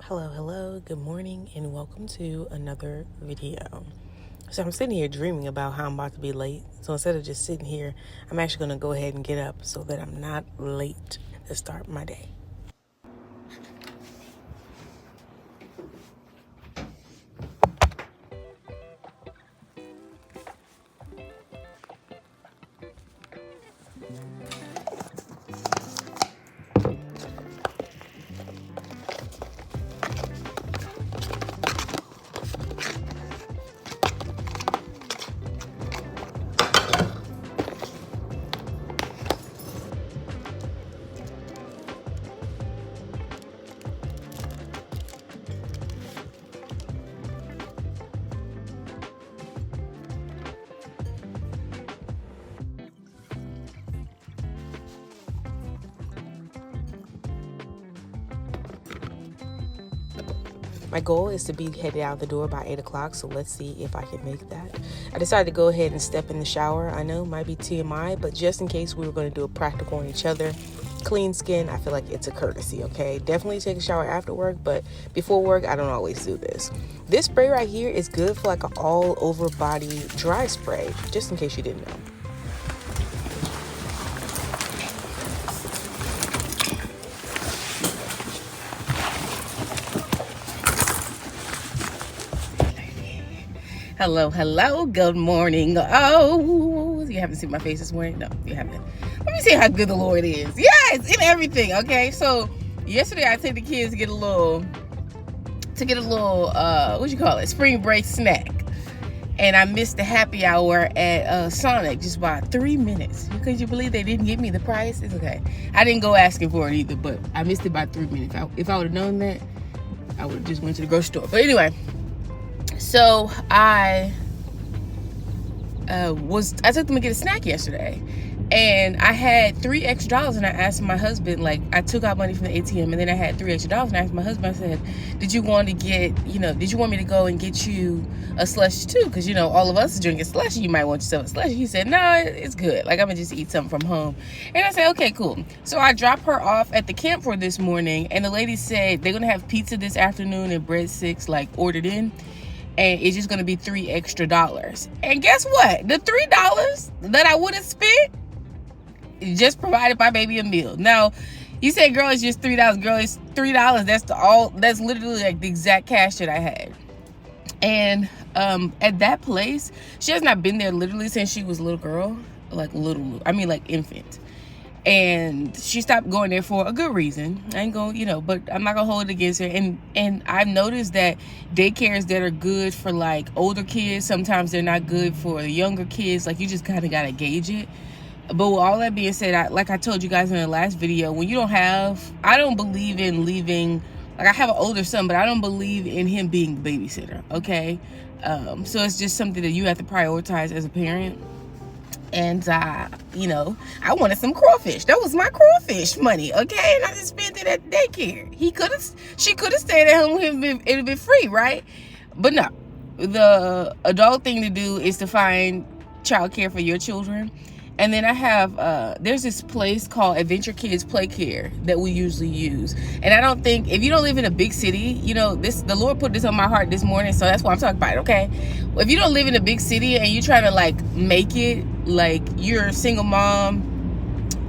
Hello, good morning, and welcome to another video. So I'm sitting here dreaming about how I'm about to be late. So instead of just sitting here, I'm actually going to go ahead and get up so that I'm not late to start my day. My goal is to be headed out the door by 8 o'clock, so let's see if I can make that. I decided to go ahead and step in the shower. I know it might be TMI, but just in case we were going to do a practical on each other, clean skin, I feel like it's a courtesy, okay? Definitely take a shower after work, but before work, I don't always do this. This spray right here is good for like an all-over body dry spray, just in case you didn't know. Hello, good morning. Oh, you haven't seen my face this morning? No, you haven't. Let me see how good the Lord is. Yes, in everything, okay? So, yesterday I took the kids to get a little, what you call it, spring break snack. And I missed the happy hour at Sonic just by 3 minutes. Could you believe they didn't give me the price? It's okay. I didn't go asking for it either, but I missed it by 3 minutes. If I would have known that, I would have just went to the grocery store. But anyway, so I took them to get a snack yesterday, and I had $3 extra, and I asked my husband, like, I took out money from the ATM, and then I had $3 extra, and I asked my husband, I said, did you want me to go and get you a slushie too? Because, all of us are drinking slushie. You might want yourself a slushie. He said, no, it's good. Like, I'm gonna just eat something from home. And I said, okay, cool. So I dropped her off at the camp for this morning, and the lady said they're gonna have pizza this afternoon and breadsticks, like, ordered in. And it's just going to be $3 extra. And guess what? The $3 that I would have spent just provided my baby a meal. Now, you said, girl, it's just $3. Girl, it's $3. That's literally like the exact cash that I had. And at that place, she has not been there literally since she was a little girl. Like infant. And she stopped going there for a good reason. I ain't going, but I'm not gonna hold it against her. And I've noticed that daycares that are good for like older kids, sometimes they're not good for the younger kids. Like, you just kind of gotta gauge it. But with all that being said, like I told you guys in the last video, I don't believe in leaving. Like, I have an older son, but I don't believe in him being the babysitter. Okay, so it's just something that you have to prioritize as a parent. And, I wanted some crawfish. That was my crawfish money, okay? And I just spent it at daycare. She could have stayed at home with him. It would have been free, right? But no. The adult thing to do is to find childcare for your children. And then I have, there's this place called Adventure Kids Play Care that we usually use. And I don't think, if you don't live in a big city, the Lord put this on my heart this morning, so that's why I'm talking about it, okay? If you don't live in a big city and you're trying to, like, make it, like, you're a single mom,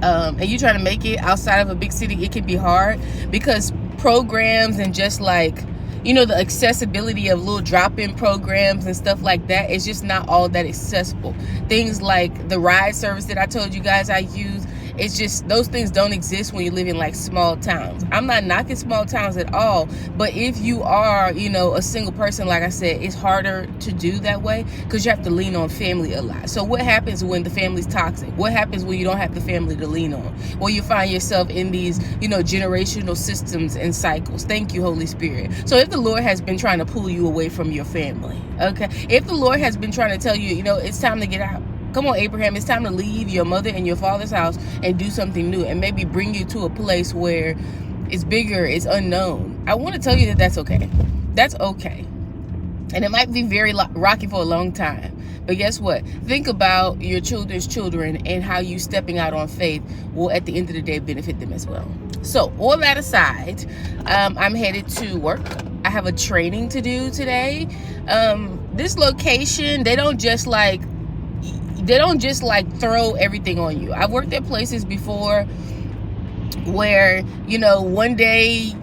and you're trying to make it outside of a big city, it can be hard because programs and just, like, the accessibility of little drop-in programs and stuff like that is just not all that accessible. Things like the ride service that I told you guys I use, it's just, those things don't exist when you live in like small towns. I'm not knocking small towns at all, but if you are, a single person, like I said, it's harder to do that way because you have to lean on family a lot. So what happens when the family's toxic? What happens when you don't have the family to lean on? Well, you find yourself in these, generational systems and cycles. Thank you, Holy Spirit. So if the Lord has been trying to pull you away from your family, okay? If the Lord has been trying to tell you, it's time to get out. Come on, Abraham, it's time to leave your mother and your father's house and do something new and maybe bring you to a place where it's bigger, it's unknown. I want to tell you that that's okay. That's okay. And it might be very rocky for a long time. But guess what? Think about your children's children and how you stepping out on faith will, at the end of the day, benefit them as well. So all that aside, I'm headed to work. I have a training to do today. This location, they don't just like throw everything on you. I've worked at places before where, you know, one day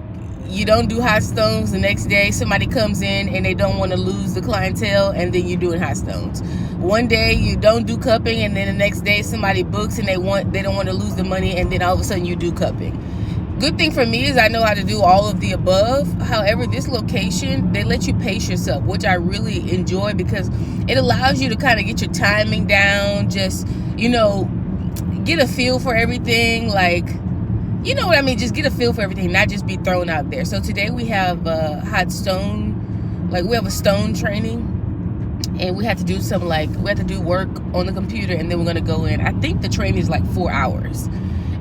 you don't do hot stones, the next day somebody comes in and they don't want to lose the clientele, and then you're doing hot stones. One day you don't do cupping, and then the next day somebody books and they don't want to lose the money, and then all of a sudden you do cupping. Good thing for me is I know how to do all of the above. However, this location, they let you pace yourself, which I really enjoy, because it allows you to kind of get your timing down, just, you know, get a feel for everything. Like, you know what I mean? Just get a feel for everything, not just be thrown out there. So today we have hot stone, like we have a stone training, and we have to do work on the computer, and then we're going to go in. I think the training is like 4 hours.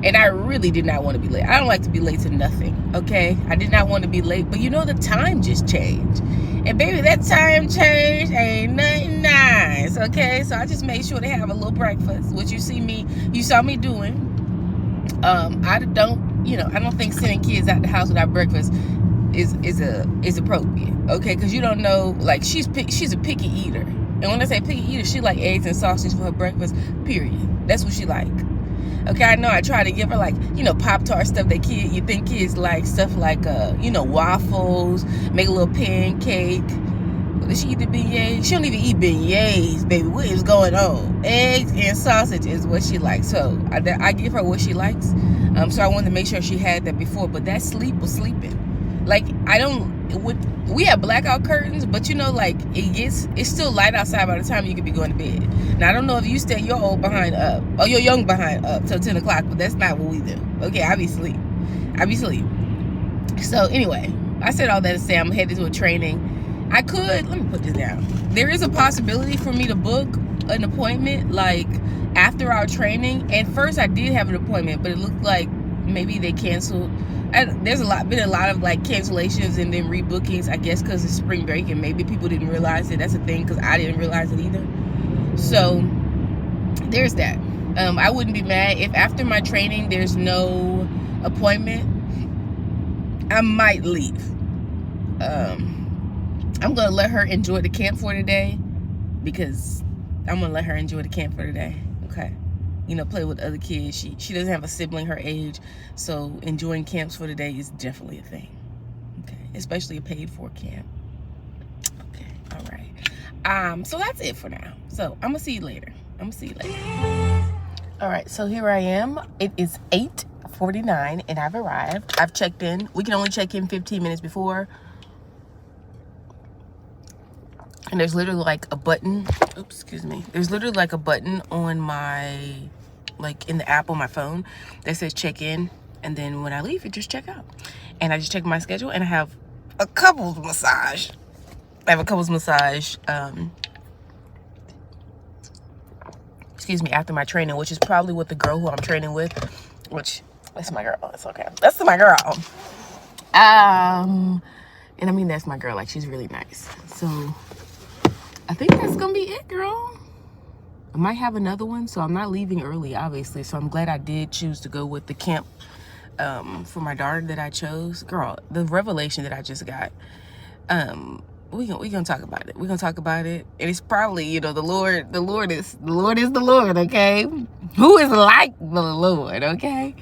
And I really did not want to be late. I don't like to be late to nothing, okay? I did not want to be late, but you know, the time just changed. And baby, that time change ain't nothing nice, okay? So I just made sure they have a little breakfast, which you saw me doing. I don't think sending kids out the house without breakfast is appropriate, okay? Because you don't know, like, she's a picky eater. And when I say picky eater, she like eggs and sausage for her breakfast, period. That's what she like. Okay, I know I try to give her, like, you know, Pop-Tart stuff that you think kids like, stuff like, you know, waffles, make a little pancake. Does she eat the beignets? She don't even eat beignets, baby. What is going on? Eggs and sausage is what she likes. So I give her what she likes. So I wanted to make sure she had that before. But that sleep was sleeping. Like, we have blackout curtains, but you know, like, it's still light outside by the time you could be going to bed. Now, I don't know if you stay your old behind up, or your young behind up till 10 o'clock, but that's not what we do. Okay, I be asleep. So anyway, I said all that to say I'm headed to a training. Let me put this down. There is a possibility for me to book an appointment, like, after our training. And first I did have an appointment, but it looked like maybe they canceled. There's been a lot of like cancellations and then rebookings, I guess, because it's spring break, and maybe people didn't realize it. That's a thing, because I didn't realize it either. So there's that. I wouldn't be mad if after my training there's no appointment. I might leave. I'm gonna let her enjoy the camp for today, because I'm gonna let her enjoy the camp for today. Okay. You know, play with other kids. She doesn't have a sibling her age, so enjoying camps for the day is definitely a thing. Okay, especially a paid for camp. Okay, all right. So that's it for now. So I'm gonna see you later. All right, so here I am. It is 8:49 and I've arrived. I've checked in. We can only check in 15 minutes before. And there's literally like a button. Oops, excuse me. There's literally like a button on my, like, in the app on my phone that says check in. And then when I leave, it just check out. And I just check my schedule, and I have a couples massage. Excuse me, after my training, which is probably with the girl who I'm training with, which, that's my girl. It's okay. That's my girl. And I mean, that's my girl. Like, she's really nice. So I think that's gonna be it, girl. I might have another one, so I'm not leaving early, obviously. So I'm glad I did choose to go with the camp for my daughter that I chose. Girl, the revelation that I just got, we gonna talk about it. We're gonna talk about it. And it's probably, you know, the Lord is the Lord, okay? Who is like the Lord, okay?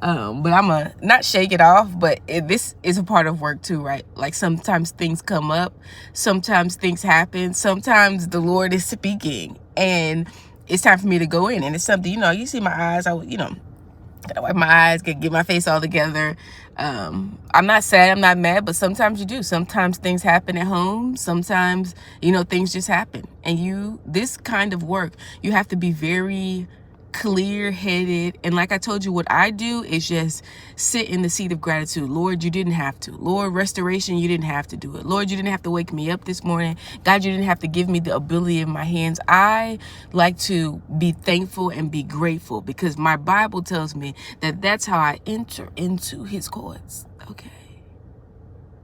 But I'm gonna not shake it off, but this is a part of work too, right? Like, sometimes things come up, sometimes things happen, sometimes the Lord is speaking, and it's time for me to go in. And it's something, you know, you see my eyes, gotta wipe my eyes, get my face all together. I'm not sad, I'm not mad, but sometimes you do. Sometimes things happen at home. Sometimes, you know, things just happen. And this kind of work, you have to be very clear-headed. And like I told you, what I do is just sit in the seat of gratitude. Lord, you didn't have to. Lord, restoration, you didn't have to do it. Lord, you didn't have to wake me up this morning. God, you didn't have to give me the ability in my hands. I like to be thankful and be grateful, because my Bible tells me that that's how I enter into his courts. Okay,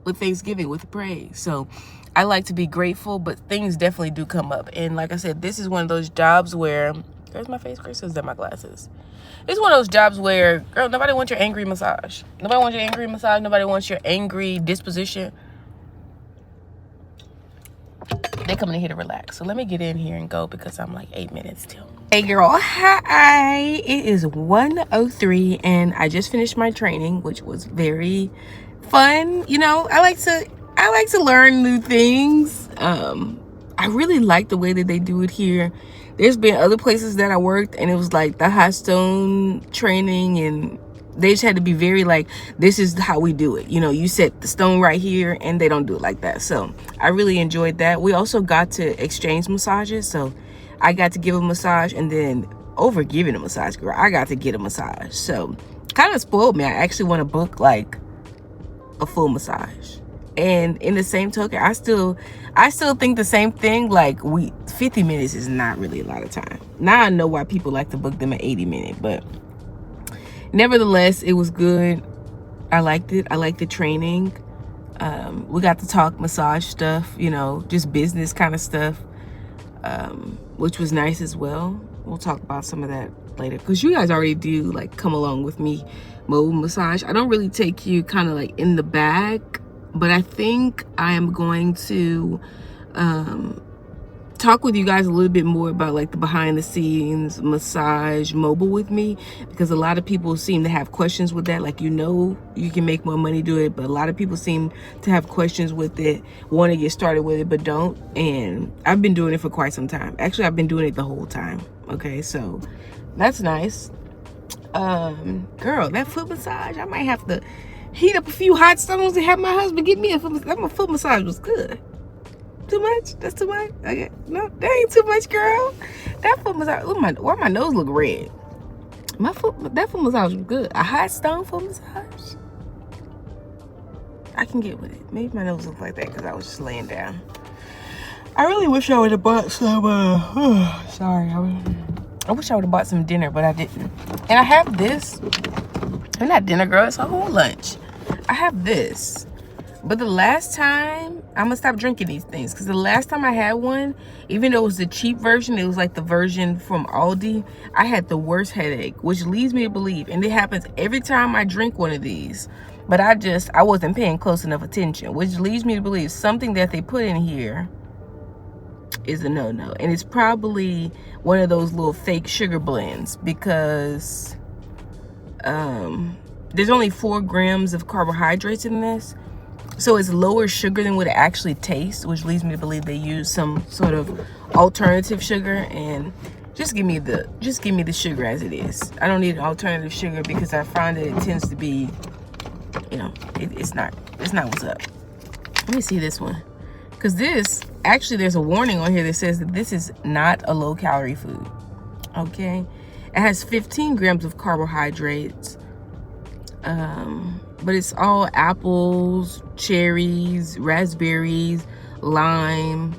with thanksgiving, with praise. So I like to be grateful, but things definitely do come up. And like I said, this is one of those jobs where There's my face crease. Is that my glasses? It's one of those jobs where, girl, nobody wants your angry massage. Nobody wants your angry massage. Nobody wants your angry disposition. They coming in here to relax. So let me get in here and go because I'm like 8 minutes till. Hey girl, hi. It is 1:03 and I just finished my training, which was very fun. You know, I like to learn new things. I really like the way that they do it here. There's been other places that I worked and it was like the hot stone training, and they just had to be very like, this is how we do it. You know, you set the stone right here, and they don't do it like that. So I really enjoyed that. We also got to exchange massages. So I got to give a massage, and then over giving a massage, girl, I got to get a massage. So kind of spoiled me. I actually want to book like a full massage. And in the same token, I still think the same thing. Like 50 minutes is not really a lot of time. Now I know why people like to book them at 80 minutes, but nevertheless, it was good. I liked it. I liked the training. We got to talk massage stuff, you know, just business kind of stuff, which was nice as well. We'll talk about some of that later, because you guys already do like come along with me mobile massage. I don't really take you kind of like in the bag, but I think I am going to talk with you guys a little bit more about like the behind the scenes massage mobile with me, because a lot of people seem to have questions with that. Like, you know, you can make more money do it, but a lot of people seem to have questions with it, want to get started with it but don't. And I've been doing it for quite some time. Actually, I've been doing it the whole time. Okay, so that's nice. Girl, that foot massage, I might have to heat up a few hot stones and have my husband get me a foot massage. My foot massage was good. Too much? That's too much? Okay. No, that ain't too much, girl. That foot massage, why my nose look red? That foot massage was good. A hot stone foot massage, I can get with it. Maybe my nose looked like that because I was just laying down. I really wish I would have bought some, sorry. I wish I would have bought some dinner, but I didn't. And I have this. I'm not dinner, girl. It's a whole lunch. I have this. But the last time, I'm going to stop drinking these things. Because the last time I had one, even though it was the cheap version, it was like the version from Aldi, I had the worst headache, which leads me to believe, and it happens every time I drink one of these, but I wasn't paying close enough attention, which leads me to believe something that they put in here is a no-no. And it's probably one of those little fake sugar blends, because there's only 4 grams of carbohydrates in this. So it's lower sugar than what it actually tastes, which leads me to believe they use some sort of alternative sugar. And just give me the sugar as it is. I don't need alternative sugar, because I find that it tends to be, you know, it's not what's up. Let me see this one, because this actually, there's a warning on here that says that this is not a low calorie food. Okay, it has 15 grams of carbohydrates. But it's all apples, cherries, raspberries, lime.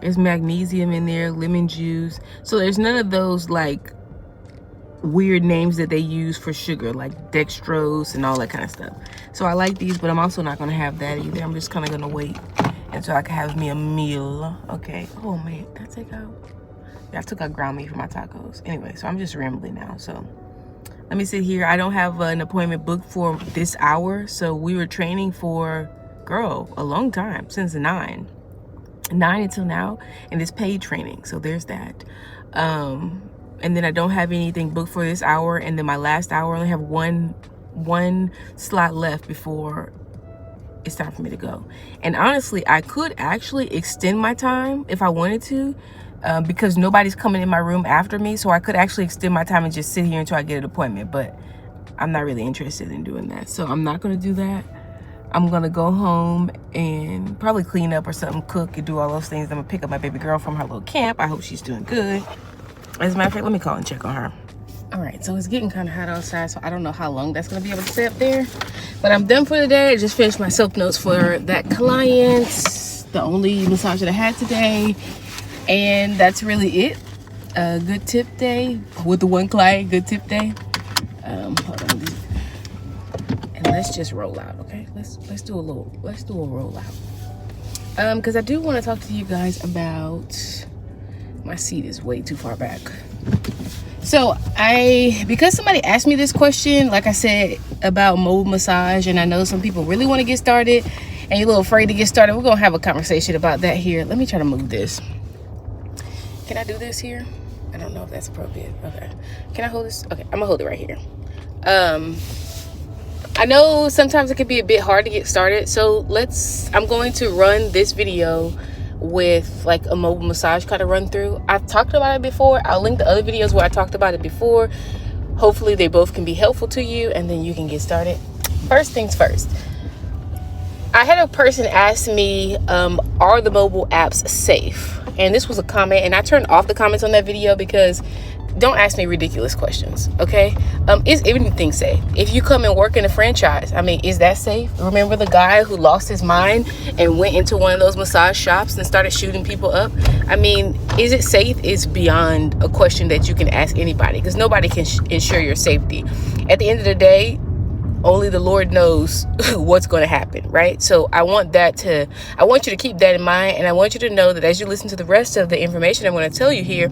There's magnesium in there, lemon juice. So there's none of those like weird names that they use for sugar, like dextrose and all that kind of stuff. So I like these, but I'm also not going to have that either. I'm just kind of going to wait until I can have me a meal. Okay. Oh man, did I take out? Yeah, I took out ground meat for my tacos. Anyway, so I'm just rambling now. So let me sit here. I don't have an appointment booked for this hour. So we were training for, girl, a long time, since 9 until now. And it's paid training. So there's that. And then I don't have anything booked for this hour. And then my last hour, I only have one slot left before it's time for me to go. And honestly, I could actually extend my time if I wanted to. Because nobody's coming in my room after me, so I could actually extend my time and just sit here until I get an appointment, but I'm not really interested in doing that, so I'm not going to do that. I'm going to go home and probably clean up or something, cook and do all those things. I'm going to pick up my baby girl from her little camp. I hope she's doing good. As a matter of fact, let me call and check on her. All right, so it's getting kind of hot outside, so I don't know how long that's going to be able to stay up there, but I'm done for the day. I just finished my soap notes for that client, the only massage that I had today. And that's really it. Good tip day with the one client. Good tip day. Hold on. And let's just roll out, okay? Let's do a roll out. Because I do want to talk to you guys about, my seat is way too far back. So because somebody asked me this question, like I said, about mobile massage, and I know some people really want to get started and you're a little afraid to get started, we're gonna have a conversation about that here. Let me try to move this. Can I do this here? I don't know if that's appropriate. Okay, can I hold this? Okay, I'm gonna hold it right here. I know sometimes it can be a bit hard to get started, so I'm going to run this video with like a mobile massage kind of run through. I've talked about it before. I'll link the other videos where I talked about it before. Hopefully they both can be helpful to you, and then you can get started. First things first, I had a person ask me, are the mobile apps safe? And this was a comment, and I turned off the comments on that video because don't ask me ridiculous questions, okay? Is anything safe? If you come and work in a franchise, I mean, is that safe? Remember the guy who lost his mind and went into one of those massage shops and started shooting people up? I mean, is it safe? Is beyond a question that you can ask anybody, because nobody can ensure your safety. At the end of the day, only the Lord knows what's going to happen, right? So I want you to keep that in mind, and I want you to know that as you listen to the rest of the information I'm going to tell you here,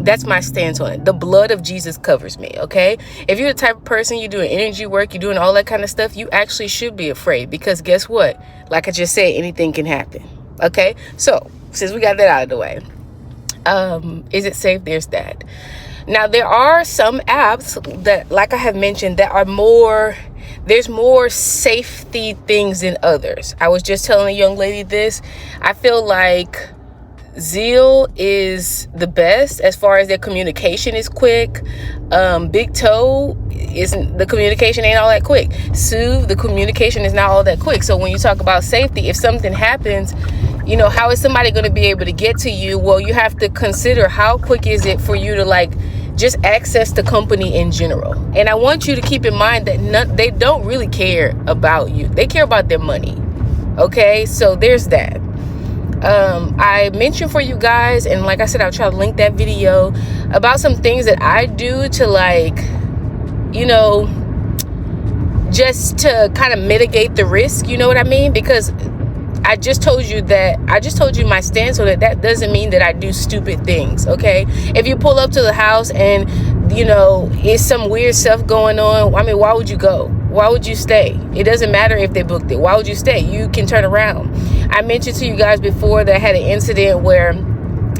that's my stance on it. The blood of Jesus covers me, okay? If you're the type of person, you're doing energy work, you're doing all that kind of stuff, you actually should be afraid, because guess what? Like I just said, anything can happen, okay? So since we got that out of the way, is it safe? There's that. Now, there are some apps that, like I have mentioned, that are there's more safety things than others. I was just telling a young lady this. I feel like Zeal is the best as far as their communication is quick. Big Toe the communication ain't all that quick. Soothe, the communication is not all that quick. So when you talk about safety, if something happens, you know, how is somebody going to be able to get to you? Well, you have to consider how quick is it for you to just access the company in general. And I want you to keep in mind that they don't really care about you. They care about their money. Okay, so there's that. I mentioned for you guys, and like I said, I'll try to link that video about some things that I do to just to kind of mitigate the risk, you know what I mean? Because I just told you my stance on it. That doesn't mean that I do stupid things, okay? If you pull up to the house and, it's some weird stuff going on, I mean, why would you go? Why would you stay? It doesn't matter if they booked it. Why would you stay? You can turn around. I mentioned to you guys before that I had an incident where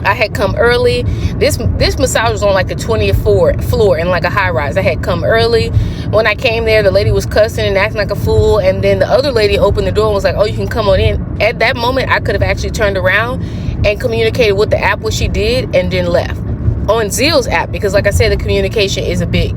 I had come early. This massage was on like the 20th floor in like a high rise. I had come early. When I came there, the lady was cussing and acting like a fool. And then the other lady opened the door and was like, oh, you can come on in. At that moment, I could have actually turned around and communicated with the app what she did and then left. On Zeal's app, because like I said, the communication is a bit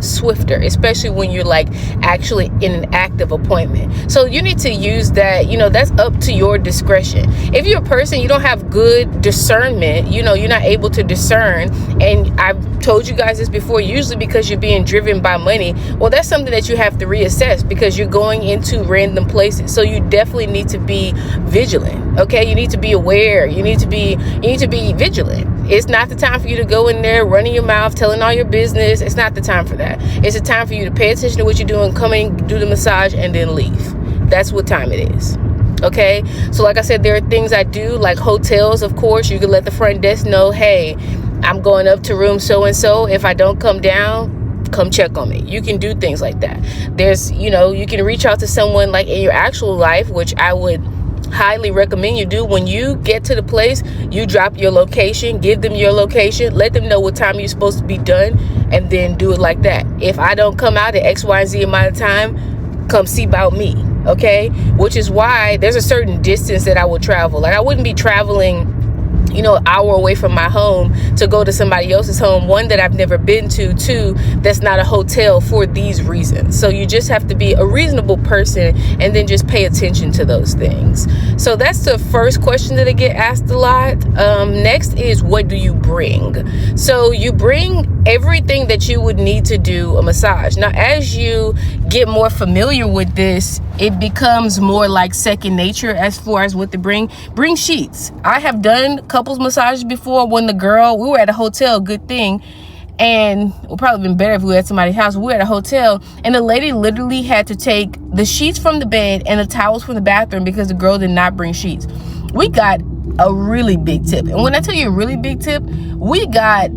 swifter, especially when you're like actually in an active appointment. So you need to use that, that's up to your discretion. If you're a person, you don't have good discernment, you're not able to discern, and I've told you guys this before, usually because you're being driven by money, well, that's something that you have to reassess because you're going into random places. So you definitely need to be vigilant, okay? You need to be aware. You need to be vigilant. It's not the time for you to go in there running your mouth, telling all your business. It's not the time for that. It's a time for you to pay attention to what you're doing, come in, do the massage, and then leave. That's what time it is. Okay? So like I said, there are things I do, like hotels, of course. You can let the front desk know, hey, I'm going up to room so-and-so. If I don't come down, come check on me. You can do things like that. There's, you can reach out to someone like in your actual life, which I would highly recommend you do. When you get to the place, you drop your location, give them your location, let them know what time you're supposed to be done, and then do it like that. If I don't come out at X, Y, and Z amount of time, come see about me, okay? Which is why there's a certain distance that I will travel. Like I wouldn't be traveling an hour away from my home to go to somebody else's home, one, that I've never been to, two, that's not a hotel, for these reasons. So you just have to be a reasonable person and then just pay attention to those things. So that's the first question that I get asked a lot. Next is, what do you bring? So you bring everything that you would need to do a massage. Now, as you get more familiar with this, it becomes more like second nature as far as what to bring. Bring sheets. I have done couples massages before when we were at a hotel, good thing, and it would probably been better if we were at somebody's house. We were at a hotel, and the lady literally had to take the sheets from the bed and the towels from the bathroom because the girl did not bring sheets. we got a really big tip. And when I tell you a really big tip, we got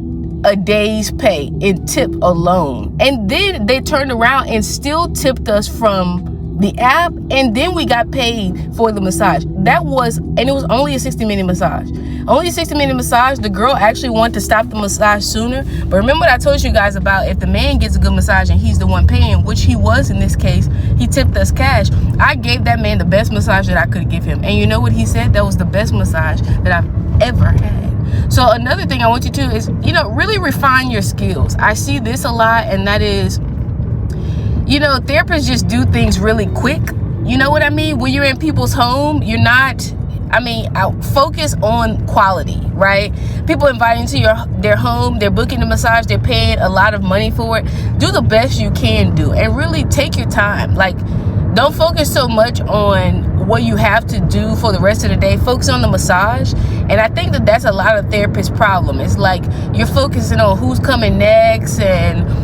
a day's pay in tip alone. And then they turned around and still tipped us from the app, and then we got paid for the massage. And it was only a 60-minute massage. Only a 60-minute massage. The girl actually wanted to stop the massage sooner. But remember what I told you guys about, if the man gets a good massage and he's the one paying, which he was in this case, he tipped us cash. I gave that man the best massage that I could give him. And you know what he said? That was the best massage that I've ever had. So another thing I want you to is, really refine your skills. I see this a lot, and that is, therapists just do things really quick. You know what I mean? When you're in people's home, focus on quality, right? People inviting to their home, they're booking the massage, they're paying a lot of money for it. Do the best you can do, and really take your time. Like, don't focus so much on what you have to do for the rest of the day. Focus on the massage. And I think that that's a lot of therapists' problem. It's like you're focusing on who's coming next and,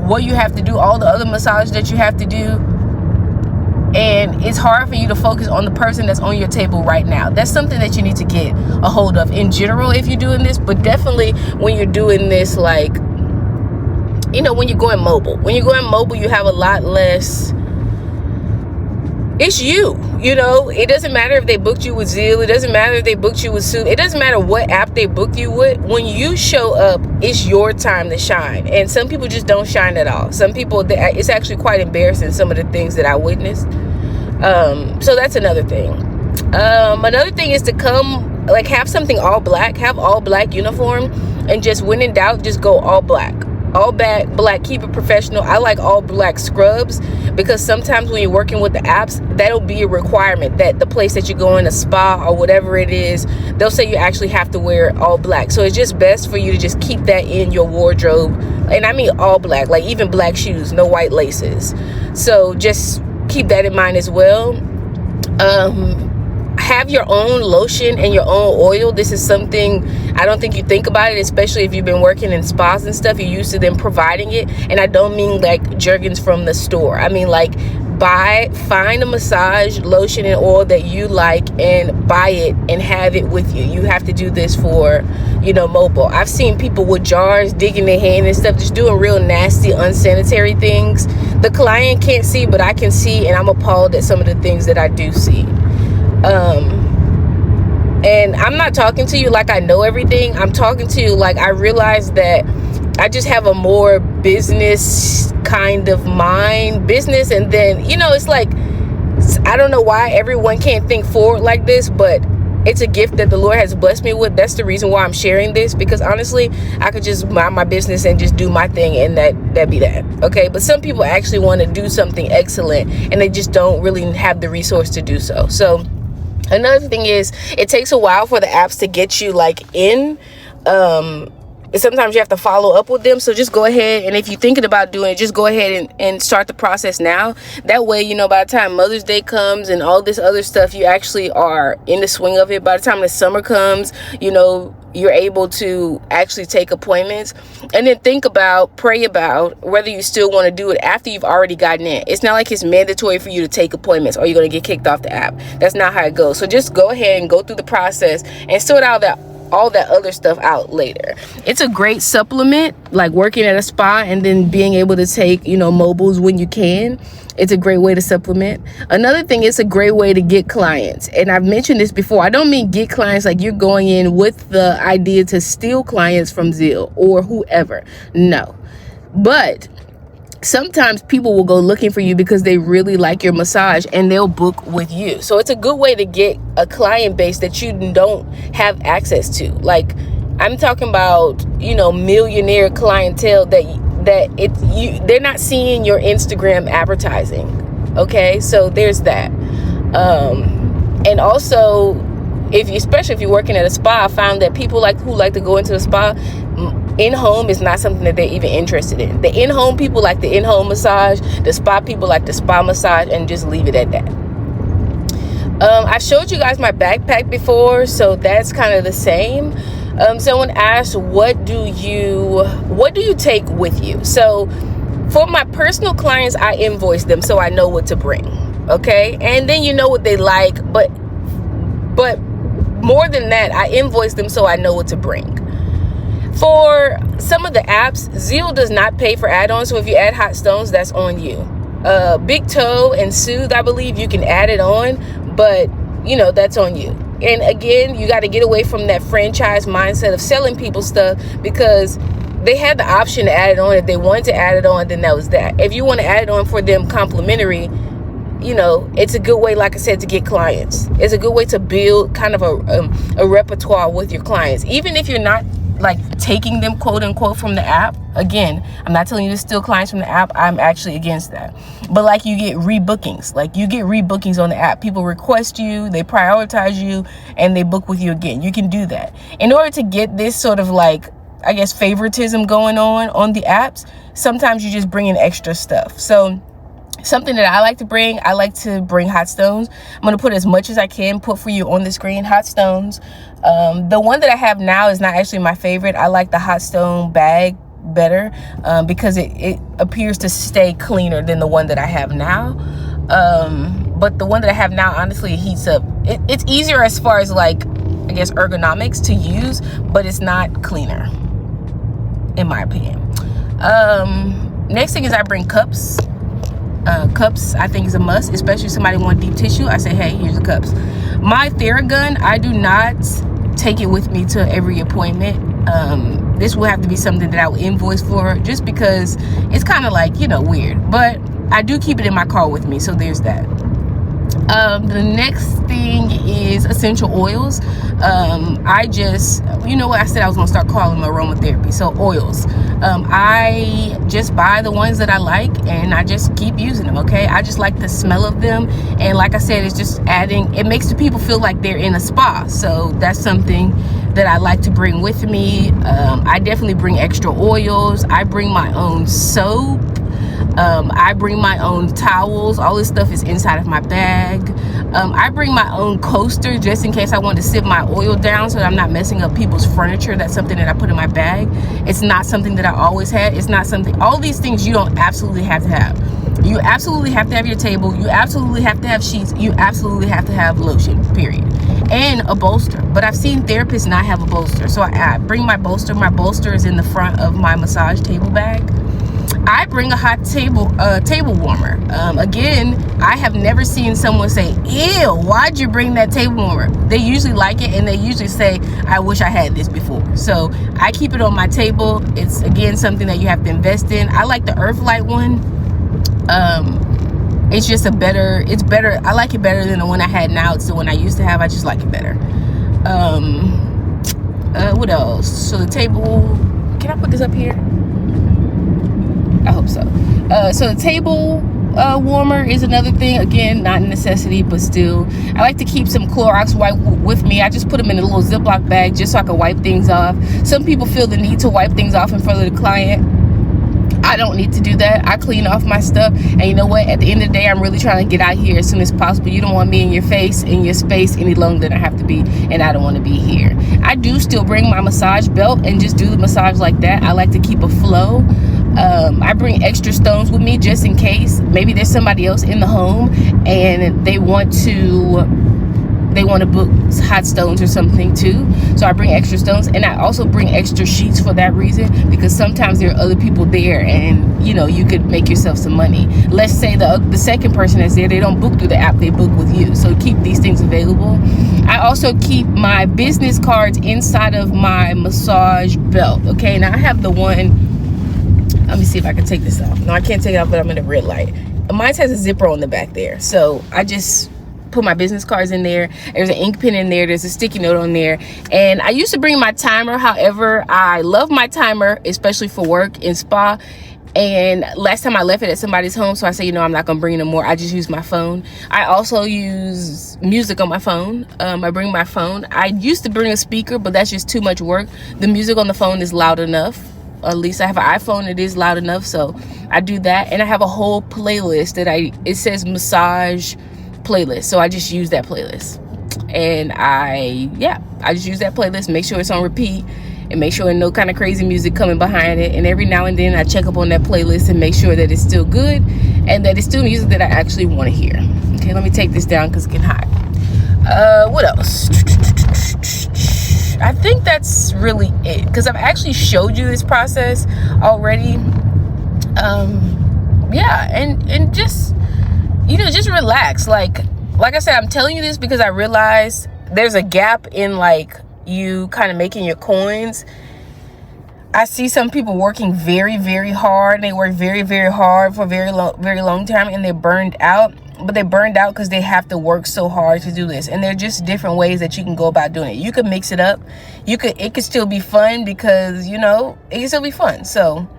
what you have to do, all the other massages that you have to do. And it's hard for you to focus on the person that's on your table right now. That's something that you need to get a hold of in general if you're doing this, but definitely when you're doing this, like, when you're going mobile. When you're going mobile, you have a lot less. It's you, it doesn't matter if they booked you with Zeal. It doesn't matter if they booked you with Suit. It doesn't matter what app they booked you with. When you show up, it's your time to shine. And some people just don't shine at all. Some people, it's actually quite embarrassing, some of the things that I witnessed. So that's another thing. Another thing is to come, like, have something all black, have all black uniform, and just when in doubt, just go all black. All black, keep it professional. I like all black scrubs because sometimes when you're working with the apps, that'll be a requirement that the place that you go in, a spa or whatever it is, they'll say you actually have to wear all black. So it's just best for you to just keep that in your wardrobe. And I mean all black, like even black shoes, no white laces. So just keep that in mind as well. Have your own lotion and your own oil. This is something I don't think you think about it, especially if you've been working in spas and stuff. You're used to them providing it. And I don't mean like Jergens from the store. I mean like find a massage lotion and oil that you like and buy it and have it with you. You have to do this for, mobile. I've seen people with jars digging their hand and stuff, just doing real nasty, unsanitary things. The client can't see, but I can see, and I'm appalled at some of the things that I do see. And I'm not talking to you like I know everything. I'm talking to you like I realize that I just have a more business kind of mind, business. And then, it's like, I don't know why everyone can't think forward like this, but it's a gift that the Lord has blessed me with. That's the reason why I'm sharing this, because honestly, I could just mind my business and just do my thing, and that'd be that. Okay. But some people actually want to do something excellent and they just don't really have the resource to do so. So another thing is, it takes a while for the apps to get you like in. Sometimes you have to follow up with them. So just go ahead, and if you're thinking about doing it, just go ahead and start the process now. That way, by the time Mother's Day comes and all this other stuff, you actually are in the swing of it. By the time the summer comes, you're able to actually take appointments. And then pray about whether you still want to do it after you've already gotten in. It's not like it's mandatory for you to take appointments or you're going to get kicked off the app. That's not how it goes. So just go ahead and go through the process and sort out all that other stuff out later. It's a great supplement, like working at a spa and then being able to take, mobiles when you can. It's a great way to supplement. Another thing, it's a great way to get clients. And I've mentioned this before. I don't mean get clients like you're going in with the idea to steal clients from Zeal or whoever. No. But sometimes people will go looking for you because they really like your massage and they'll book with you. So it's a good way to get a client base that you don't have access to. Like, I'm talking about, millionaire clientele they're not seeing your Instagram advertising. Okay, so there's that. And also, especially if you're working at a spa, I found that people who like to go into a spa, in-home is not something that they're even interested in. The in-home people like the in-home massage. The spa people like the spa massage, and just leave it at that. I showed you guys my backpack before, so that's kind of the same. Someone asked, what do you take with you? So for my personal clients, I invoice them so I know what to bring. Okay. And then you know what they like, but more than that, I invoice them so I know what to bring. For some of the apps, Zeal does not pay for add-ons, so if you add hot stones, that's on you. Big Toe and Soothe, I believe you can add it on, but you know, that's on you. And again, you got to get away from that franchise mindset of selling people stuff, because they had the option to add it on. If they wanted to add it on, then that was that. If you want to add it on for them complimentary, you know, it's a good way, like I said, to get clients. It's a good way to build kind of a repertoire with your clients, even if you're not like taking them quote unquote from the app. Again, I'm not telling you to steal clients from the app. I'm actually against that. But like, you get rebookings. Like, you get rebookings on the app. People request you, they prioritize you, and they book with you again. You can do that. In order to get this sort of like, I guess, favoritism going on the apps, sometimes you just bring in extra stuff. So something that I like to bring hot stones. I'm going to put as much as I can put for you on the screen. Hot stones. The one that I have now is not actually my favorite. I like the hot stone bag better, because it appears to stay cleaner than the one that I have now. But the one that I have now, honestly, it heats up. It's easier as far as like, I guess, ergonomics to use, but it's not cleaner, in my opinion. Next thing is I bring cups. Cups, I think, is a must, especially if somebody want deep tissue. I say, hey, here's the cups. My Theragun, I do not take it with me to every appointment. This will have to be something that I will invoice for, just because it's kind of like, you know, weird. But I do keep it in my car with me, so there's that. The next thing is essential oils. I just, you know what, I said I was gonna start calling them aromatherapy. So oils, I just buy the ones that I like, and I just keep using them. Okay, I just like the smell of them, and like I said, it's just adding, it makes the people feel like they're in a spa. So that's something that I like to bring with me. I definitely bring extra oils. I bring my own soap. I bring my own towels. All this stuff is inside of my bag. I bring my own coaster just in case I want to sit my oil down so that I'm not messing up people's furniture. That's something that I put in my bag. It's not something that I always had. It's not something, all these things you don't absolutely have to have. You absolutely have to have your table. You absolutely have to have sheets. You absolutely have to have lotion, period. And a bolster. But I've seen therapists not have a bolster. So I bring my bolster. My bolster is in the front of my massage table bag. I bring a hot table warmer. Again, I have never seen someone say, ew, why'd you bring that table warmer? They usually like it, and they usually say, I wish I had this before. So I keep it on my table. It's, again, something that you have to invest in. I like the Earthlight one. It's just it's better. I like it better than the one I had now. It's the one I used to have. I just like it better. What else? So the table, can I put this up here? I hope so. So the table warmer is another thing. Again, not a necessity, but still, I like to keep some Clorox wipe with me. I just put them in a little Ziploc bag just so I can wipe things off. Some people feel the need to wipe things off in front of the client. I don't need to do that. I clean off my stuff, and you know what, at the end of the day, I'm really trying to get out here as soon as possible. You don't want me in your face, in your space any longer than I have to be, and I don't want to be here. I do still bring my massage belt and just do the massage like that. I like to keep a flow. I bring extra stones with me just in case maybe there's somebody else in the home and they want to book hot stones or something too. So I bring extra stones, and I also bring extra sheets for that reason, because sometimes there are other people there, and you know, you could make yourself some money. Let's say the second person that's there, they don't book through the app, they book with you. So keep these things available. I also keep my business cards inside of my massage belt. Okay, now I have the one, let me see if I can take this off. No, I can't take it off, but I'm in a red light. Mine has a zipper on the back there, so I just put my business cards in there. There's an ink pen in there. There's a sticky note on there. And I used to bring my timer. However, I love my timer, especially for work in spa. And last time I left it at somebody's home, so I said, you know, I'm not gonna bring no more. I just use my phone. I also use music on my phone. I bring my phone. I used to bring a speaker, but that's just too much work. The music on the phone is loud enough. At least I have an iPhone, it is loud enough, so I do that. And I have a whole playlist that it says massage playlist, so I just use that playlist. And I just use that playlist, make sure it's on repeat, and make sure there's no kind of crazy music coming behind it. And every now and then I check up on that playlist and make sure that it's still good and that it's still music that I actually want to hear. Okay, let me take this down because it's getting hot. What else? I think that's really it, because I've actually showed you this process already. Yeah, and just, just relax. Like I said, I'm telling you this because I realized there's a gap in like you kind of making your coins. I see some people working very, very hard. They work very, very hard for a very long time, and they're burned out. But they're burned out because they have to work so hard to do this. And there are just different ways that you can go about doing it. You could mix it up. It could still be fun because, it can still be fun. So,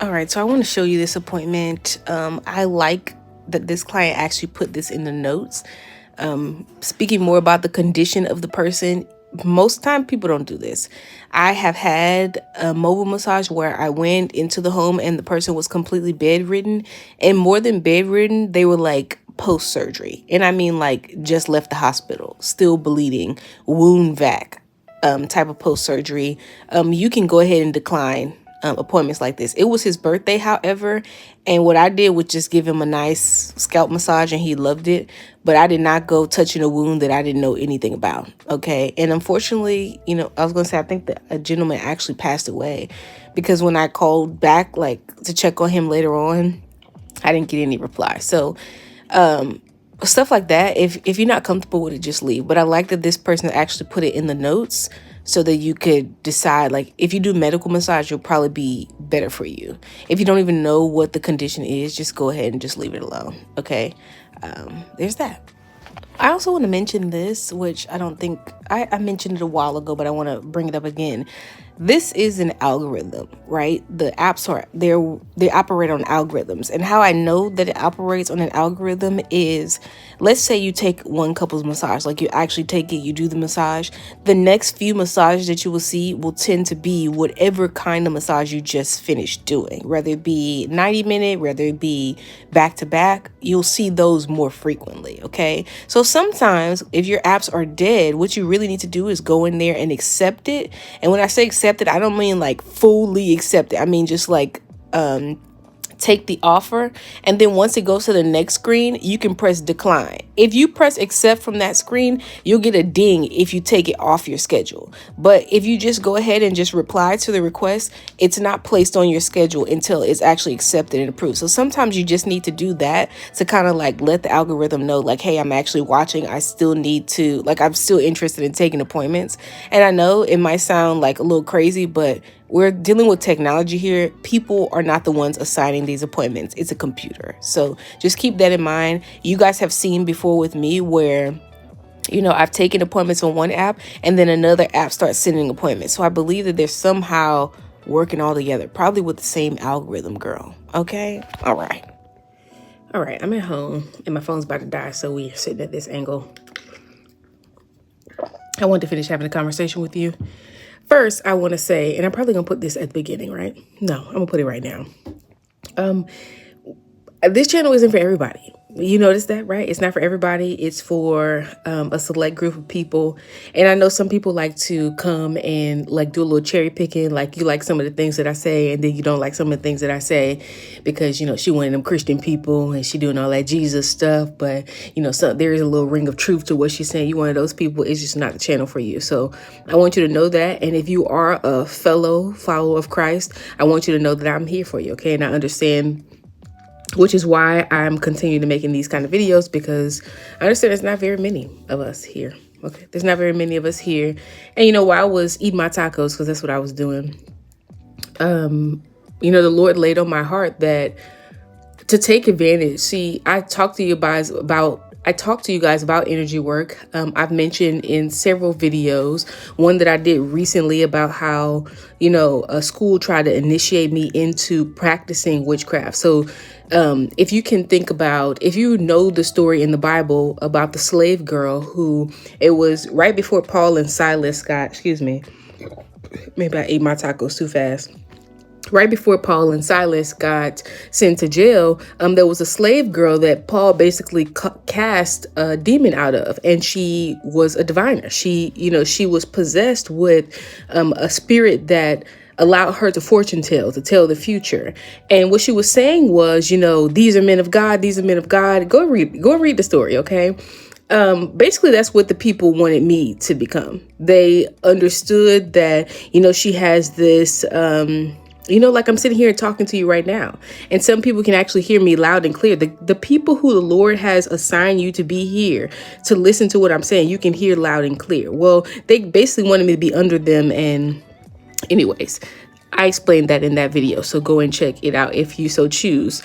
all right. So I want to show you this appointment. I like that this client actually put this in the notes. Speaking more about the condition of the person. Most time people don't do this. I have had a mobile massage where I went into the home and the person was completely bedridden, and more than bedridden, they were like post-surgery. And I mean like just left the hospital, still bleeding, wound vac, type of post-surgery. You can go ahead and decline appointments like this. It was his birthday, however, and what I did was just give him a nice scalp massage, and he loved it. But I did not go touching a wound that I didn't know anything about. Okay, and unfortunately, I was gonna say I think that a gentleman actually passed away because when I called back like to check on him later on, I didn't get any reply. So, stuff like that. If you're not comfortable with it, just leave. But I like that this person actually put it in the notes, so that you could decide, like, if you do medical massage, it'll probably be better for you. If you don't even know what the condition is, just go ahead and just leave it alone, okay? There's that. I also want to mention this, which I don't think, I mentioned it a while ago, but I want to bring it up again. This is an algorithm, right? The apps they operate on algorithms. And how I know that it operates on an algorithm is, let's say you take one couple's massage, like you actually take it, you do the massage. The next few massages that you will see will tend to be whatever kind of massage you just finished doing, whether it be 90-minute, whether it be back to back, you'll see those more frequently, okay? So sometimes if your apps are dead, what you really need to do is go in there and accept it. And when I say accept it, I don't mean like fully accept it. I mean just like take the offer, and then once it goes to the next screen, you can press decline. If you press accept from that screen, you'll get a ding if you take it off your schedule. But if you just go ahead and just reply to the request, it's not placed on your schedule until it's actually accepted and approved. So sometimes you just need to do that to kind of like let the algorithm know, like, hey, I'm actually watching. I still need to, like, I'm still interested in taking appointments. And I know it might sound like a little crazy, but we're dealing with technology here. People are not the ones assigning these appointments. It's a computer. So just keep that in mind. You guys have seen before with me where, I've taken appointments on one app and then another app starts sending appointments. So I believe that they're somehow working all together, probably with the same algorithm, girl. Okay? All right. I'm at home and my phone's about to die. So we're sitting at this angle. I wanted to finish having a conversation with you. First, I want to say, and I'm probably going to put this at the beginning, right? No, I'm going to put it right now. This channel isn't for everybody. You notice that, right? It's not for everybody. It's for a select group of people. And I know some people like to come and like do a little cherry picking. Like you like some of the things that I say, and then you don't like some of the things that I say because, she one of them Christian people and she doing all that Jesus stuff. But, so there is a little ring of truth to what she's saying. You one of those people. It's just not the channel for you. So I want you to know that. And if you are a fellow follower of Christ, I want you to know that I'm here for you. Okay. And I understand, which is why I'm continuing to making these kind of videos, because I understand there's not very many of us here. Okay. There's not very many of us here. And while I was eating my tacos, because that's what I was doing, the Lord laid on my heart that to take advantage. See, I talked to you guys about energy work. I've mentioned in several videos, one that I did recently about how, a school tried to initiate me into practicing witchcraft. So if you can think about, if you know the story in the Bible about the slave girl who, it was right before Paul and Silas got, maybe I ate my tacos too fast. Right before Paul and Silas got sent to jail, there was a slave girl that Paul basically cast a demon out of, and she was a diviner. She was possessed with a spirit that allowed her to fortune tell, to tell the future. And what she was saying was, these are men of God, these are men of God. Go read the story, okay? basically that's what the people wanted me to become. They understood that, she has this, like I'm sitting here talking to you right now, and some people can actually hear me loud and clear. The people who the Lord has assigned you to be here to listen to what I'm saying, you can hear loud and clear. Well, they basically wanted me to be under them. And anyways, I explained that in that video, so go and check it out if you so choose.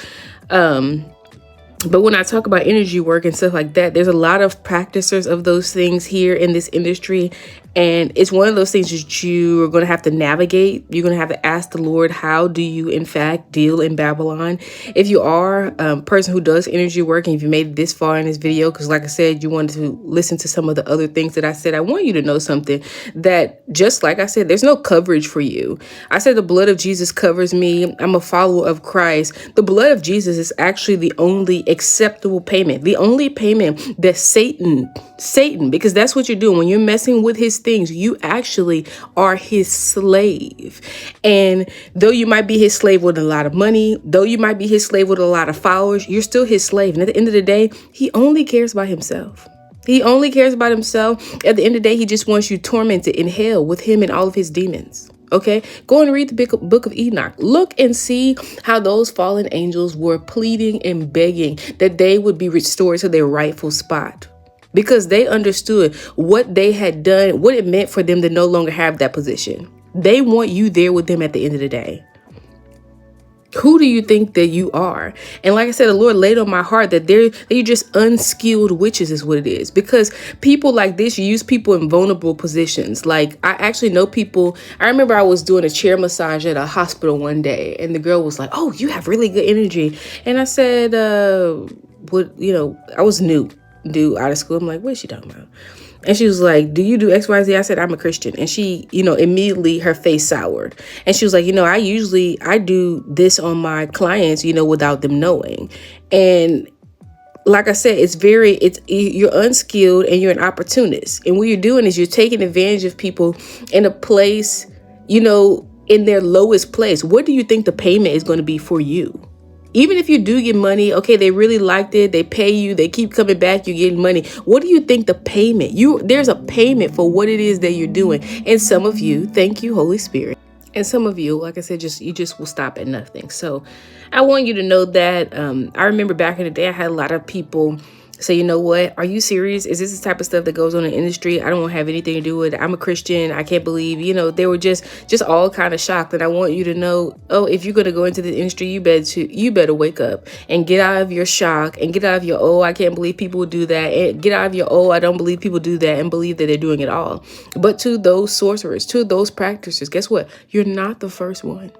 But when I talk about energy work and stuff like that, there's a lot of practitioners of those things here in this industry. And it's one of those things that you are going to have to navigate. You're going to have to ask the Lord, how do you, in fact, deal in Babylon? If you are a person who does energy work, and if you made it this far in this video, because like I said, you wanted to listen to some of the other things that I said, I want you to know something that, just like I said, there's no coverage for you. I said the blood of Jesus covers me. I'm a follower of Christ. The blood of Jesus is actually the only acceptable payment, the only payment that Satan, because that's what you're doing when you're messing with his things. You actually are his slave. And though you might be his slave with a lot of money, though you might be his slave with a lot of followers, you're still his slave. And at the end of the day, he only cares about himself. He only cares about himself. At the end of the day, he just wants you tormented in hell with him and all of his demons. Okay, go and read the book of Enoch. Look and see how those fallen angels were pleading and begging that they would be restored to their rightful spot, because they understood what they had done, what it meant for them to no longer have that position. They want you there with them at the end of the day. Who do you think that you are? And like I said, the Lord laid on my heart that they're just unskilled witches is what it is. Because people like this use people in vulnerable positions. Like, I actually know people. I remember I was doing a chair massage at a hospital one day, and the girl was like, "Oh, you have really good energy." And I said, I was new out of school. I'm like, what is she talking about? And she was like, do you do XYZ? I said, I'm a Christian. And she, immediately her face soured. And she was like, I do this on my clients, without them knowing. And like I said, you're unskilled and you're an opportunist. And what you're doing is you're taking advantage of people in a place, in their lowest place. What do you think the payment is going to be for you? Even if you do get money, okay, they really liked it, they pay you, they keep coming back, you're getting money. What do you think the payment? There's a payment for what it is that you're doing. And some of you, thank you, Holy Spirit. And some of you, like I said, you just will stop at nothing. So I want you to know that I remember back in the day, I had a lot of people say, you know what, are you serious? Is this the type of stuff that goes on in the industry? I don't want to have anything to do with it. I'm a Christian. I can't believe, they were just all kind of shocked. And I want you to know, if you're going to go into the industry, you better wake up and get out of your shock and get out of your, I can't believe people would do that. And get out of your, I don't believe people do that, and believe that they're doing it all. But to those sorcerers, to those practitioners, guess what? You're not the first one.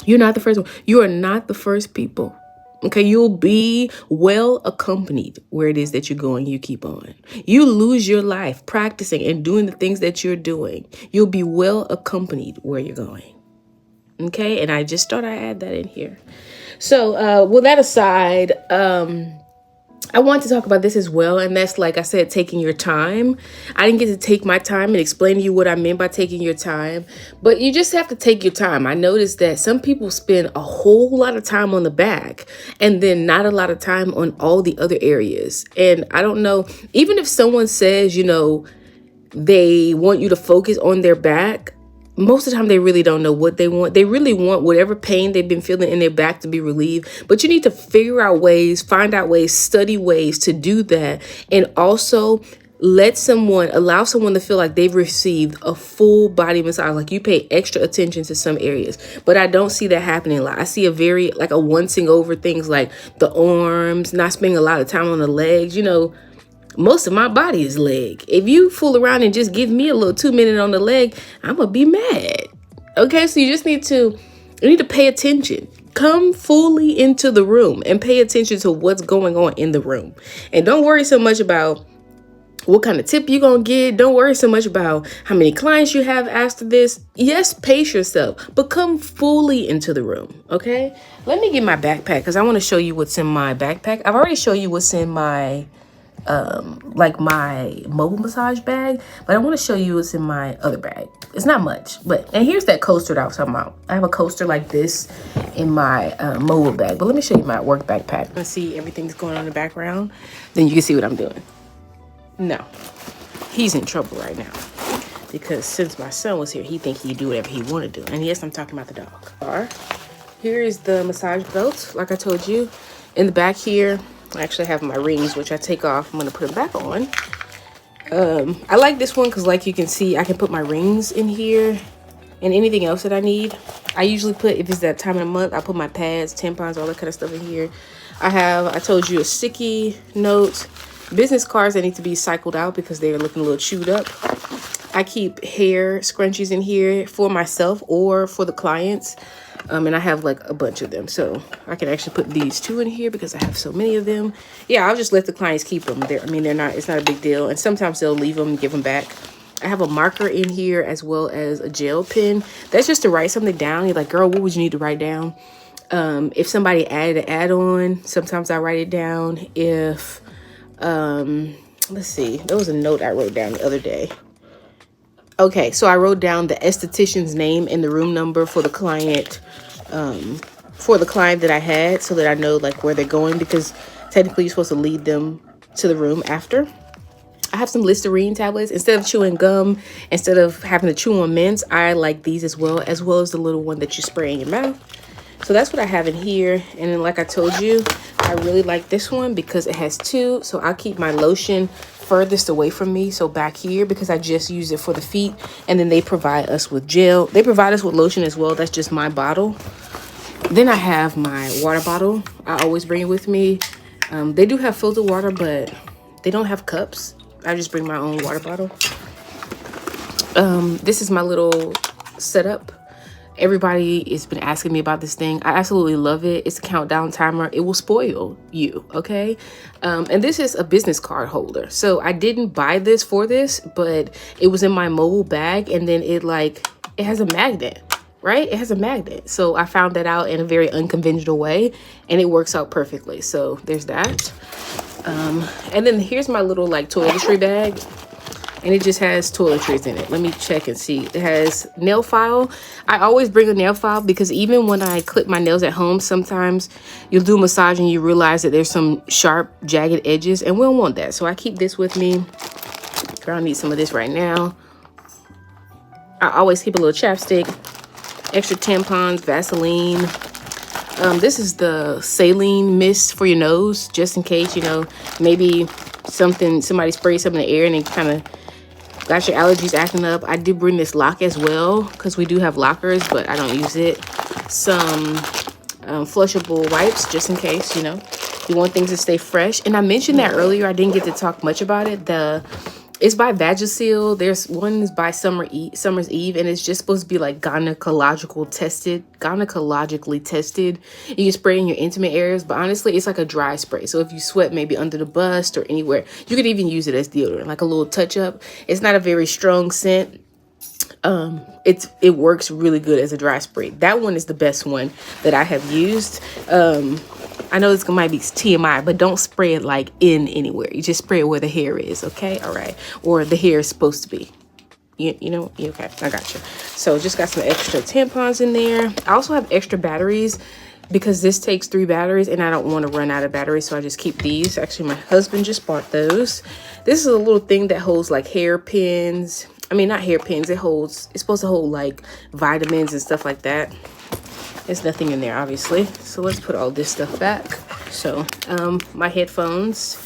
You're not the first one. You are not the first people. Okay, you'll be well accompanied where it is that you're going. You keep on. You lose your life practicing and doing the things that you're doing. You'll be well accompanied where you're going. Okay, and I just thought I'd add that in here. So with that aside, I want to talk about this as well. And that's, like I said, taking your time. I didn't get to take my time and explain to you what I meant by taking your time. But you just have to take your time. I noticed that some people spend a whole lot of time on the back and then not a lot of time on all the other areas. And I don't know, even if someone says, they want you to focus on their back, most of the time they really don't know what they want. They really want whatever pain they've been feeling in their back to be relieved. But you need to find out ways, study ways to do that. And also allow someone to feel like they've received a full body massage. Like, you pay extra attention to some areas. But I don't see that happening a lot. I see a once-ing over things like the arms, not spending a lot of time on the legs. Most of my body is leg. If you fool around and just give me a little 2 minutes on the leg, I'm gonna be mad. Okay, so you just need to pay attention. Come fully into the room and pay attention to what's going on in the room. And don't worry so much about what kind of tip you're gonna get. Don't worry so much about how many clients you have after this. Yes, pace yourself, but come fully into the room. Okay, let me get my backpack because I want to show you what's in my backpack. I've already shown you what's in my my mobile massage bag, but I want to show you what's in my other bag. It's not much, and here's that coaster that I was talking about. I have a coaster like this in my mobile bag, but let me show you my work backpack. Let's see everything's going on in the background, then you can see what I'm doing. No, he's in trouble right now because since my son was here, he think he do whatever he want to do. And yes, I'm talking about the dog. Here is the massage belt, like I told you. In the back here, I actually have my rings, which I take off. I'm gonna put them back on. I like this one because, like you can see, I can put my rings in here and anything else that I need. I usually put, if it's that time of the month, I put my pads, tampons, all that kind of stuff in here. I told you, a sticky note, business cards that need to be cycled out because they're looking a little chewed up. I keep hair scrunchies in here for myself or for the clients. And I have like a bunch of them. So I can actually put these two in here because I have so many of them. Yeah, I'll just let the clients keep them. It's not a big deal. And sometimes they'll leave them and give them back. I have a marker in here as well as a gel pen. That's just to write something down. You're like, girl, what would you need to write down? If somebody added an add-on, sometimes I write it down. If, let's see, there was a note I wrote down the other day. Okay, so I wrote down the esthetician's name and the room number for the client that I had, so that I know like where they're going, because technically you're supposed to lead them to the room after. I have some Listerine tablets. Instead of chewing gum, instead of having to chew on mints, I like these as well as the little one that you spray in your mouth. So that's what I have in here. And then, like I told you, I really like this one because it has two. So I'll keep my lotion furthest away from me, so back here, because I just use it for the feet. And then they provide us with gel. They provide us with lotion as well. That's just my bottle. Then I have my water bottle. I always bring it with me. They do have filtered water, but they don't have cups. I just bring my own water bottle. This is my little setup. Everybody has been asking me about this thing. I absolutely love it. It's a countdown timer. It will spoil you, okay? And this is a business card holder. So I didn't buy this for this, but it was in my mobile bag, and then it has a magnet, right? It has a magnet. So I found that out in a very unconventional way, and it works out perfectly. So there's that. And then here's my little like toiletry bag. And it just has toiletries in it. Let me check and see. It has nail file. I always bring a nail file because even when I clip my nails at home, sometimes you'll do a massage and you realize that there's some sharp, jagged edges, and we don't want that. So I keep this with me. Girl, I need some of this right now. I always keep a little chapstick, extra tampons, Vaseline. This is the saline mist for your nose, just in case, maybe somebody sprays something in the air and it kind of got your allergies acting up. I did bring this lock as well because we do have lockers, but I don't use it. Some flushable wipes just in case, you want things to stay fresh. And I mentioned that earlier. I didn't get to talk much about it. It's by Vagisil. There's one is by Summer's Eve, and it's just supposed to be like gynecologically tested. You can spray in your intimate areas, but honestly, it's like a dry spray. So if you sweat maybe under the bust or anywhere, you could even use it as deodorant, like a little touch up. It's not a very strong scent. It works really good as a dry spray. That one is the best one that I have used. I know this might be TMI, but don't spray it like in anywhere. You just spray it where the hair is, okay? All right. Or the hair is supposed to be. You know? Okay, I got you. So just got some extra tampons in there. I also have extra batteries because this takes 3 batteries and I don't want to run out of batteries. So I just keep these. Actually, my husband just bought those. This is a little thing that holds like hairpins. I mean, not hairpins. It's supposed to hold like vitamins and stuff like that. There's nothing in there, obviously. So let's put all this stuff back. So my headphones.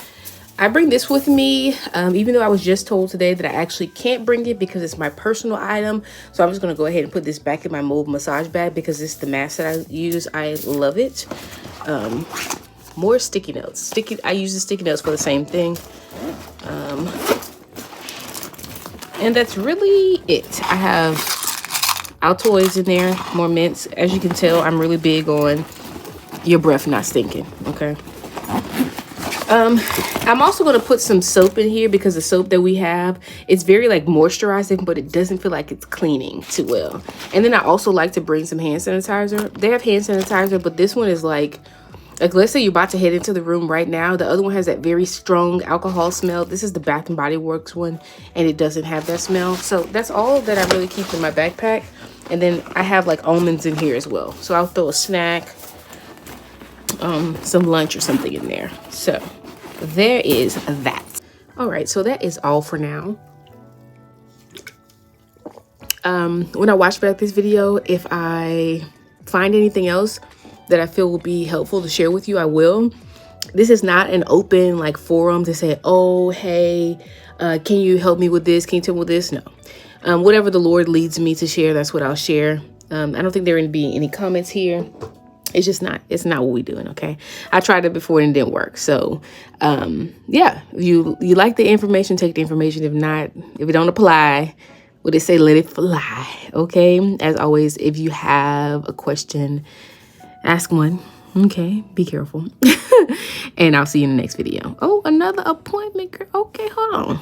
I bring this with me, even though I was just told today that I actually can't bring it because it's my personal item. So I'm just going to go ahead and put this back in my mobile massage bag because it's the mask that I use. I love it. More sticky notes. I use the sticky notes for the same thing. And that's really it. I have Altoids in there, more mints. As you can tell, I'm really big on your breath not stinking, okay? I'm also going to put some soap in here because the soap that we have, it's very like moisturizing, but it doesn't feel like it's cleaning too well. And then I also like to bring some hand sanitizer. They have hand sanitizer, but this one is like let's say you're about to head into the room right now. The other one has that very strong alcohol smell. This is the Bath and Body Works one, and it doesn't have that smell. So that's all that I really keep in my backpack. And then I have like almonds in here as well. So I'll throw a snack, some lunch or something in there. So there is that. All right, so that is all for now. When I watch back this video, if I find anything else that I feel will be helpful to share with you, I will. This is not an open like forum to say, oh, hey, can you help me with this? Can you tell me with this? No. Whatever the Lord leads me to share, that's what I'll share. I don't think there are going to be any comments here. It's just not, it's not what we're doing, okay? I tried it before and it didn't work. So, yeah, if you like the information, take the information. If not, if it don't apply, what they say, let it fly, okay? As always, if you have a question, ask one, okay? Be careful. And I'll see you in the next video. Oh, another appointment, girl. Okay, hold on.